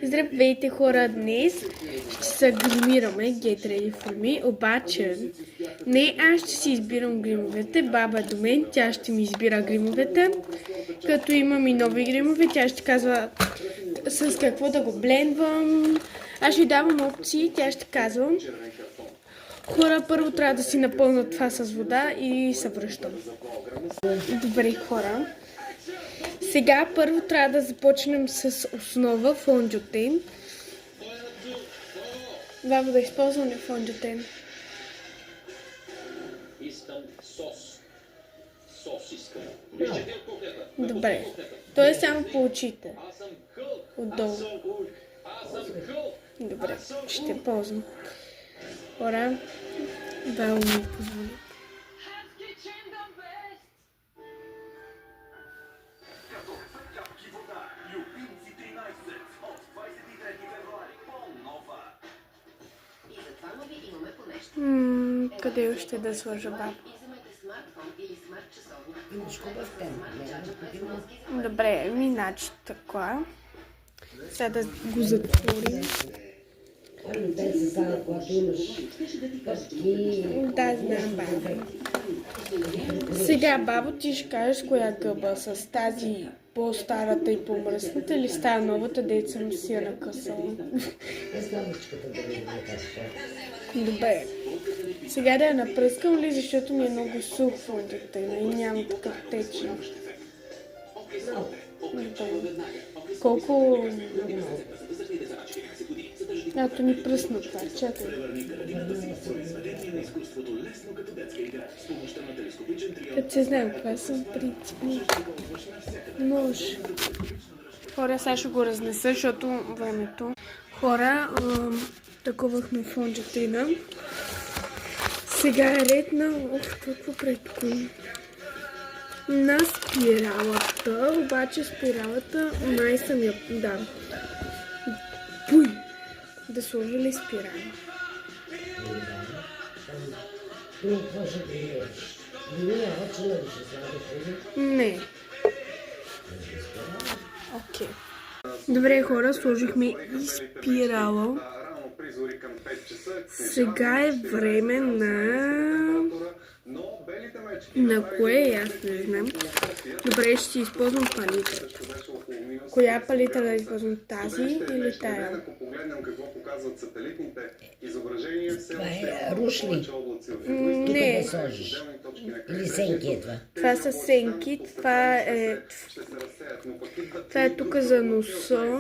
Здравейте хора, днес ще се гримираме Get Ready For Me, обаче не аз ще си избирам гримовете, баба до мен, тя ще ми избира гримовете, като имам и нови гримове, тя ще казва с какво да го блендвам, аз ще давам опции, тя ще казва. Хора, първо трябва да си напълна това с вода и се връщам. Добре хора. Сега първо трябва да започнем с основа фондютен. Баба, да използваме фондютен. Искам сос. Сос искам. Добре. Той е само по очите. Аз съм Хълк. Отдолу. Аз съм Хълк. Добре, ще ползвам. Хора, баба ми позволи. Къде още да сложа баба? Добре, миначе така. Сега да го затворим. Да, знам, баба. Сега, бабо, ти ще кажеш коя гъба, с тази по-старата и по-мръсната или с тази новата, дето съм си я накъсала. Добре. Сега да я напръскам ли, защото ми е много сух фондютена и няма такъв течин. Колко... Ато ми пръсна това, чакай. Като се знам каква съм, принципно. Може. Хора, сега ще го разнеса, защото времето. Хора, таковахме фондютена. Сега е ред на... какво предко? На спиралата, обаче спиралата май съм я... Да. Пуй! Да сложи ли спирала? Не. Окей. Добре хора, сложихме и спирала. Сега е време на кое? Аз не знам. Добре, ще си използвам палитрата. Коя палитра да използвам? Тази или тая? Това е рушли. Не. Да сложиш. Или сенки е това? Това са сенки. Това е тук за носа.